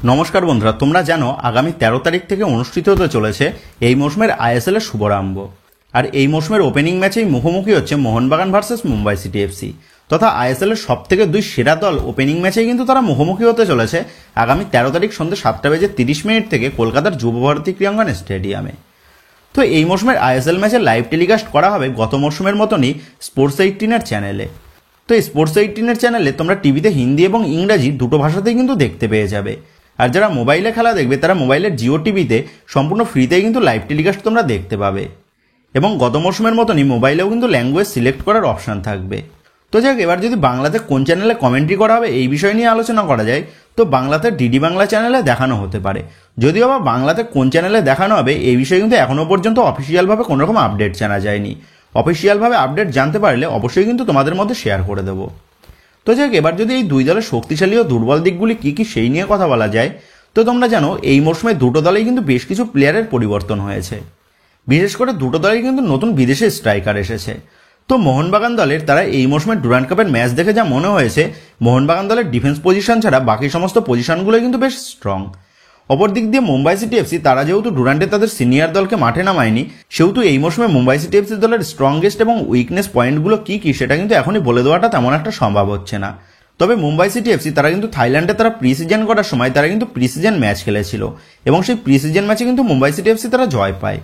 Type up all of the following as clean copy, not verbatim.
নমস্কার বন্ধুরা, তোমরা জানো আগামী 13 তারিখ থেকে অনুষ্ঠিত হতে চলেছে এই মৌসুমের আইএসএল এর শুভারম্ভ। আর এই মৌসুমের ওপেনিং ম্যাচেই মুখোমুখি হচ্ছে Mohun Bagan versus Mumbai city FC তথা আইএসএল এর সবথেকে দুই সেরা দল ওপেনিং ম্যাচেই কিন্তু তারা মুখোমুখি হতে চলেছে আগামী 13 তারিখ সন্ধ্যে 7:30 থেকে কলকাতার যুবভারতী ক্রীড়াঙ্গন স্টেডিয়ামে। তো এই মৌসুমের আইএসএল ম্যাচের লাইভ টেলিকাস্ট করা হবে গত মৌসুমের মতনই স্পোর্টস 18 চ্যানেলে। তো এই স্পোর্টস 18 চ্যানেলে তোমরা টিভিতে হিন্দি এবং ইংরাজি দুটো ভাষাতেই কিন্তু দেখতে পেয়ে যাবে। আর যারা মোবাইলে খেলা দেখবে তারা মোবাইলের জিও টিভিতে সম্পূর্ণ ফ্রিতেই কিন্তু লাইভ টেলিকাস্ট তোমরা দেখতে পাবে এবং গত মৌসুমের মতনই মোবাইলেও কিন্তু ল্যাঙ্গুয়েজ সিলেক্ট করার অপশান থাকবে। তো যাক, এবার যদি বাংলাতে কোন চ্যানেলে কমেন্ট্রি করা হবে এই বিষয় নিয়ে আলোচনা করা যায়, তো বাংলাতে ডিডি বাংলা চ্যানেলে দেখানো হতে পারে। যদিও বা বাংলাতে কোন চ্যানেলে দেখানো হবে এই বিষয়ে কিন্তু এখনও পর্যন্ত অফিসিয়ালভাবে কোনো রকম আপডেট জানা যায়নি। অফিসিয়ালভাবে আপডেট জানতে পারলে অবশ্যই কিন্তু তোমাদের মধ্যে শেয়ার করে দেবো। তো যাক, এবার যদি এই দুই দলের শক্তিশালী ও দুর্বল দিকগুলি কী কী সেই নিয়ে কথা বলা যায়, তো তোমরা জানো এই মরশুমে দুটো দলেই কিন্তু বেশ কিছু প্লেয়ারের পরিবর্তন হয়েছে। বিশেষ করে দুটো দলেই কিন্তু নতুন বিদেশি স্ট্রাইকার এসেছে। তো মোহনবাগান দলের তারা এই মরশুমে ডুরান্ড কাপের ম্যাচ দেখে যা মনে হয়েছে, মোহনবাগান দলের ডিফেন্স পজিশন ছাড়া বাকি সমস্ত পজিশনগুলোই কিন্তু বেশ স্ট্রং। অপর দিক দিয়ে মুম্বাই সিটি এফসি তারা যেহেতু ডুরান্ডে তাদের সিনিয়র দলকে মাঠে নামায়নি, সেহেতু এই মরশুমে মুম্বাই সিটি এফসি দলের স্ট্রংগেস্ট এবং উইকনেস পয়েন্টগুলো কী কী সেটা কিন্তু এখনই বলে দেওয়াটা তেমন একটা সম্ভব হচ্ছে না। তবে মুম্বাই সিটি এফসি তারা কিন্তু থাইল্যান্ডে তারা প্রি সিজন করার সময় তারা কিন্তু প্রি সিজন ম্যাচ খেলেছিল এবং সেই প্রি সিজন ম্যাচে কিন্তু মুম্বাই সিটি এফসি তারা জয় পায়।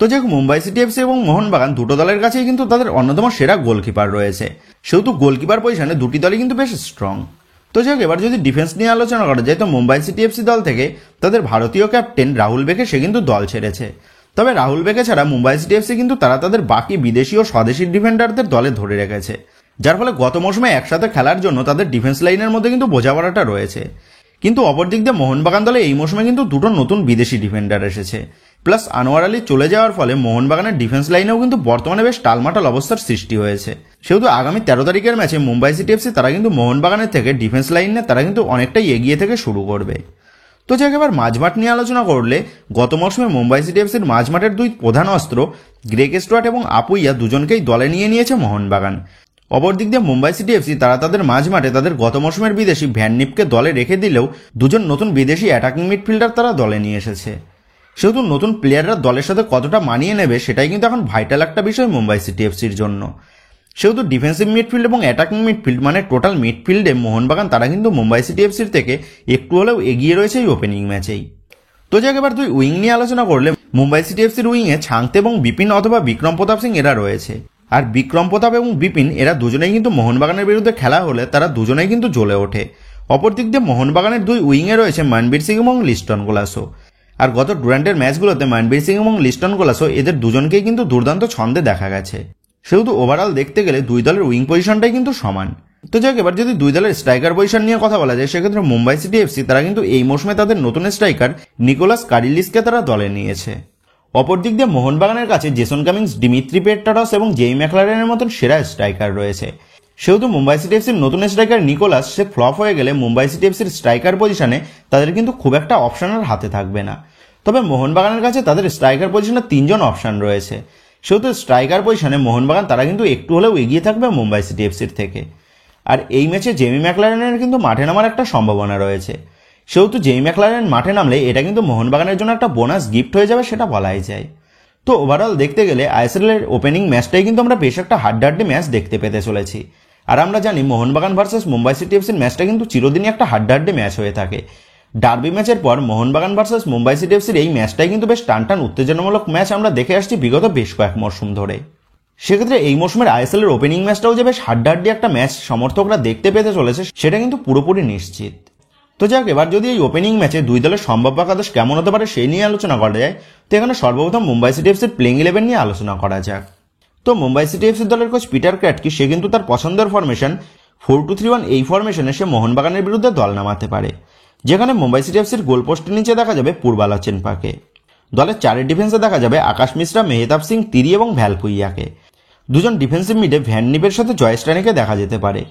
তো যাক, মুম্বাই সিটি এফসি এবং মোহনবাগান দুটো দলের কাছেই কিন্তু তাদের অন্যতম সেরা গোলকিপার রয়েছে, সেহেতু গোলকিপার পজিশনে দুটি দলই কিন্তু বেশ স্ট্রং। তো যাক, এবার যদি ডিফেন্স নিয়ে আলোচনা করা যায়, তো মুম্বাই সিটি এফসি দল থেকে তাদের ভারতীয় ক্যাপ্টেন রাহুল বেকে সে কিন্তু দল ছেড়েছে। তবে রাহুল বেকে ছাড়া মুম্বাই সিটি এফসি কিন্তু তারা তাদের বাকি বিদেশি ও স্বদেশি ডিফেন্ডারদের দলে ধরে রেখেছে, যার ফলে গত মৌসুমে একসাথে খেলার জন্য তাদের ডিফেন্স লাইনের মধ্যে কিন্তু বোঝাপড়াটা রয়েছে। কিন্তু অপর দিক দিয়ে মোহনবাগান দলে এই মৌসুমে কিন্তু দুটো নতুন বিদেশি ডিফেন্ডার এসেছে, প্লাস আনোয়ার আলী চলে যাওয়ার ফলে মোহনবাগানের ডিফেন্স লাইনেও কিন্তু বর্তমানে বেশ টালমাটাল অবস্থার সৃষ্টি হয়েছে। সেহেতু আগামী 13 তারিখের ম্যাচে মুম্বাই সিটি এফসি তারা কিন্তু মোহনবাগানের থেকে ডিফেন্স লাইনে তারা কিন্তু অনেকটাই এগিয়ে থেকে শুরু করবে। তো যাক, এবার মাঝমাঠ নিয়ে আলোচনা করলে গত মৌসুমে মুম্বাই সিটি এফসির মাঝমাঠের দুই প্রধান অস্ত্র গ্রেগ স্টুয়ার্ট এবং আপুইয়া দুজনকেই দলে নিয়েছে মোহনবাগান। অপর দিক দিয়ে মুম্বাই সিটি এফসি তারা তাদের মাঝমাঠে তাদের গত মৌসুমের বিদেশি ভ্যান নিপকে দলে রেখে দিলেও দুজন নতুন বিদেশি অ্যাটাকিং মিডফিল্ডার তারা দলে নিয়ে এসেছে। সেহেতু নতুন প্লেয়াররা দলের সাথে কতটা মানিয়ে নেবে সেটাই কিন্তু এখন ভাইটাল একটা বিষয় মুম্বাই সিটি এফসির জন্য। সেহেতু ডিফেন্সিভ মিডফিল্ড এবং অ্যাটাকিং মিডফিল্ড মানে টোটাল মিডফিল্ডে মোহনবাগান তারা কিন্তু মুম্বাই সিটি এফসির থেকে একটু হলেও এগিয়ে রয়েছে এই ওপেনিং ম্যাচেই। তো যাক, এবার দুই উইং নিয়ে আলোচনা করলে মুম্বাই সিটি এফসির উইংয়ে ছাংতে এবং বিপিন অথবা বিক্রম প্রতাপ সিং এরা রয়েছে। আর বিক্রম প্রতাপ এবং বিপিন এরা দুজনেই কিন্তু মোহনবাগানের বিরুদ্ধে খেলা হলে তারা দুজনেই কিন্তু জ্বলে ওঠে। অপর দিক দিয়ে মোহনবাগানের দুই উইংয়ে রয়েছে মনবীর সিং এবং লিস্টন গোলাসো। আর গত ডুরান্ডের ম্যাচগুলোতে মনবীর সিং এবং লিস্টন গোলাসো এদের দুজনকেই কিন্তু দুর্দান্ত ছন্দে দেখা গেছে। সেহেতু ওভারঅল দেখতে গেলে দুই দলের উইং পজিশনটাই কিন্তু সমান। তো যাক, এবার যদি দুই দলের স্ট্রাইকার পজিশন নিয়ে কথা বলা যায়, সেক্ষেত্রে মুম্বাই সিটি এফসি তারা কিন্তু এই মৌসুমে তাদের নতুন স্ট্রাইকার নিকোলাস কারিলিসকে তারা দলে নিয়েছে। অপর দিক দিয়ে মোহনবাগানের কাছে জেসন কামিংস, ডিমিত্রি পেট্টারস এবং জেই ম্যাকলারেনের মতন সেরা স্ট্রাইকার রয়েছে। সেহেতু মুম্বাই সিটি এফসির নতুন স্ট্রাইকার নিকোলাস সে ফ্লপ হয়ে গেলে মুম্বাই সিটি এফসির স্ট্রাইকার পজিশনে তাদের কিন্তু খুব একটা অপশনের হাতে থাকবে না। তবে মোহনবাগানের কাছে তাদের স্ট্রাইকার পজিশনে 3 জন অপশন রয়েছে। সেহেতু স্ট্রাইকার পজিশনে মোহনবাগান তারা কিন্তু একটু হলেও এগিয়ে থাকবে মুম্বাই সিটি এফসির থেকে। আর এই ম্যাচে জেমি ম্যাকলারেনের কিন্তু মাঠে নামার একটা সম্ভাবনা রয়েছে। সেহেতু জেমি ম্যাকলারেন মাঠে নামলে এটা কিন্তু মোহনবাগানের জন্য একটা বোনাস গিফট হয়ে যাবে, সেটা বলাই যায়। তো ওভারঅল দেখতে গেলে আইএসএল এর ওপেনিং ম্যাচটাই কিন্তু আমরা বেশ একটা হাড্ডাহাড্ডি ম্যাচ দেখতে পেতে চলেছি। আর আমরা জানি মোহনবাগান ভার্সেস মুম্বাই সিটি এফসির ম্যাচটা কিন্তু চিরদিনই একটা হাড্ডাহাড্ডি ম্যাচ হয়ে থাকে। ডার্বি ম্যাচের পর মোহনবাগান ভার্সেস মুম্বাই সিটি এফসির এই ম্যাচটাই কিন্তু বেশ টানটান উত্তেজনামূলক ম্যাচ আমরা দেখে আসছি বিগত বেশ কয়েক মরশুম ধরে। সেক্ষেত্রে এই মরশুমের আইএসএল এর ওপেনিং ম্যাচটাও যে বেশ হাড্ডাহাড্ডি একটা ম্যাচ সমর্থকরা দেখতে পেতে চলেছে সেটা কিন্তু পুরোপুরি নিশ্চিত। তো যাক, এবার যদি এই ওপেনিং ম্যাচে দুই দলের সম্ভাব্য একাদশ কেমন হতে পারে সেই নিয়ে আলোচনা করা যায়, তো এখানে সর্বপ্রথম মুম্বাই সিটি এফসির প্লেইং 11 নিয়ে আলোচনা করা যাক। তো মুম্বাই সিটি এফসির দলের কোচ পিটার ক্র্যাটকি সে কিন্তু তার পছন্দের ফরমেশন 4-2-3-1 এই ফরমেশনে সে মোহনবাগানের বিরুদ্ধে দল নামাতে পারে, যেখানে মুম্বাই সিটি এফসির গোলপোস্টের নিচে দেখা যাবে পূর্বালা চেনপাকে। দলের চারের ডিফেন্সে দেখা যাবে আকাশ মিশ্রা, মেহতাব সিং, তিরি এবং ভ্যালপুইয়াকে। দুজন ডিফেন্সিভ মিডে ভ্যান নিপের সাথে জয়েশ রানীকে দেখা যেতে পারে।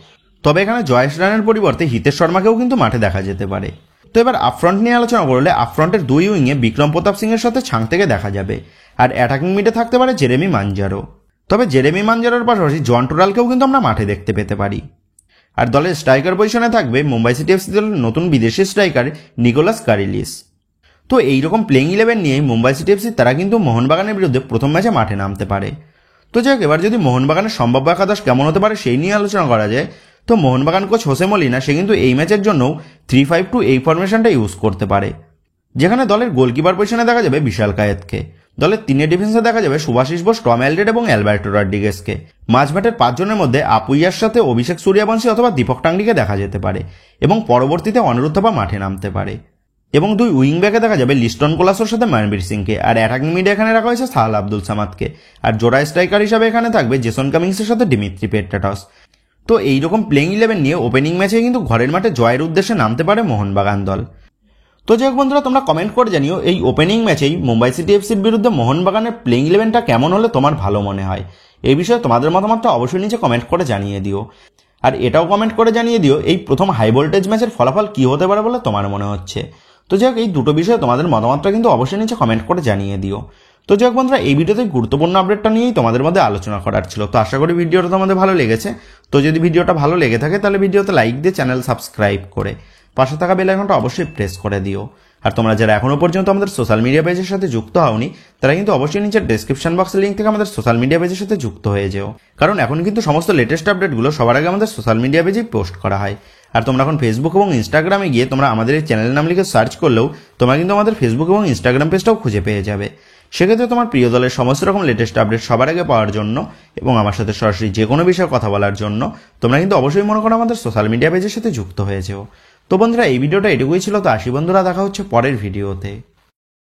তবে এখানে জয়েশ রানের পরিবর্তে হিতেশ শর্মাকেও কিন্তু মাঠে দেখা যেতে পারে। তো এবার আপফ্রন্ট নিয়ে আলোচনা করলে আপফ্রন্টের দুই উইংয়ে বিক্রম প্রতাপ সিং এর সাথে ছাংতেকে দেখা যাবে। আর অ্যাটাকিং মিডে থাকতে পারে জেরেমি মানজারো। তবে জেরেমি মানজারোর পাশাপাশি জন টোরালকেও কিন্তু আমরা মাঠে দেখতে পেতে পারি। আর দলের স্ট্রাইকার পজিশনে থাকবে মুম্বাই সিটি এফসি দলের নতুন বিদেশি স্ট্রাইকার নিকোলাস কারিলিস। তো এইরকম প্লেইং 11 নিয়ে মুম্বাই সিটি এফসি তারা কিন্তু মোহনবাগানের বিরুদ্ধে প্রথম ম্যাচে মাঠে নামতে পারে। তো যাক, এবার যদি মোহনবাগানের সম্ভাব্য একাদশ কেমন হতে পারে সেই নিয়ে আলোচনা করা যায়, তো মোহনবাগান কোচ হোসে মলিনা সে কিন্তু এই ম্যাচের জন্য 3-5-2 ফরমেশনটা ইউজ করতে পারে, যেখানে দলের গোলকিপার পজিশনে দেখা যাবে বিশাল কায়েতকে, দলের 3 ডিফেন্সে দেখা যাবে সুভাশিস বোস, টম অ্যালডেড এবং অ্যালবার্টো রড্রিগেজকে। মাঝমাঠের 5 জনের মধ্যে আপুইয়ার সাথে অভিষেক সূর্যবংশী অথবা দীপক টাংরিকে দেখা যেতে পারে এবং পরবর্তীতে অনিরুদ্ধ থাপা মাঠে নামতে পারে। এবং 2 উইং ব্যাকে দেখা যাবে লিস্টন কোলাসোর সাথে মনবীর সিংকে, আর অ্যাটাকিং মিডে এখানে রাখা হয়েছে সাহাল আব্দুল সামাদকে, আর জোড়া স্ট্রাইকার হিসাবে এখানে থাকবে জেসন কামিংসের সাথে দিমিত্রি পেট্রাটস। তো এইরকম প্লেইং 11 নিয়ে ওপেনিং ম্যাচে কিন্তু ঘরের মাঠে জয়ের উদ্দেশ্যে নামতে পারে মোহনবাগান দল। তো যাই হোক বন্ধুরা, তোমরা কমেন্ট করে জানিও এই ওপেনিং ম্যাচেই মুম্বাই সিটি এফসির বিরুদ্ধে মোহনবাগানের প্লেইং 11টা কেমন হলে তোমার ভালো মনে হয়। এই বিষয়ে তোমাদের মতামতটা অবশ্যই নিচে কমেন্ট করে জানিয়ে দিও। আর এটাও কমেন্ট করে জানিয়ে দিও এই প্রথম হাই ভোল্টেজ ম্যাচের ফলাফল কী হতে পারে বলে তোমার মনে হচ্ছে। তো যাই হোক, এই দুটো বিষয়ে তোমাদের মতামতটা কিন্তু অবশ্যই নিচে কমেন্ট করে জানিয়ে দিও। তো যাই হোক বন্ধুরা, এই ভিডিওতে গুরুত্বপূর্ণ আপডেটটা নিয়েই তোমাদের মধ্যে আলোচনা করার ছিল। তো আশা করি ভিডিওটা তোমাদের ভালো লেগেছে। তো যদি ভিডিওটা ভালো লেগে থাকে তাহলে ভিডিওতে লাইক দিয়ে চ্যানেল সাবস্ক্রাইব করে পাশে থাকা বেল আইকনটা অবশ্যই প্রেস করে দিও। আর তোমরা যারা এখনো পর্যন্ত আমাদের সোশ্যাল মিডিয়া পেজের সাথে যুক্ত হওনি তারা কিন্তু অবশ্যই নিচের ডেসক্রিপশন বক্সের লিঙ্ক থেকে আমাদের সোশ্যাল মিডিয়া পেজের সাথে যুক্ত হয়ে যেও, কারণ এখন কিন্তু সমস্ত লেটেস্ট আপডেটগুলো সবার আগে আমাদের সোশ্যাল মিডিয়া পেজেই পোস্ট করা হয়। আর তোমরা এখন ফেসবুক এবং ইনস্টাগ্রামে গিয়ে তোমরা আমাদের এই চ্যানেলের নাম লিখে সার্চ করলেও তোমরা কিন্তু আমাদের ফেসবুক এবং ইনস্টাগ্রাম পেজটাও খুঁজে পেয়ে যাবে। সেক্ষেত্রে তোমার প্রিয় দলের সমস্ত রকম লেটেস্ট আপডেট সবার আগে পাওয়ার জন্য এবং আমার সাথে সরাসরি যে কোনো বিষয়ে কথা বলার জন্য তোমরা কিন্তু অবশ্যই মনে করো আমাদের সোশ্যাল মিডিয়া পেজের সাথে যুক্ত হয়ে যেও। তো বন্ধুরা, এই ভিডিওটা এটুকুই ছিল। তো আসি বন্ধুরা, দেখা হচ্ছে পরের ভিডিওতে।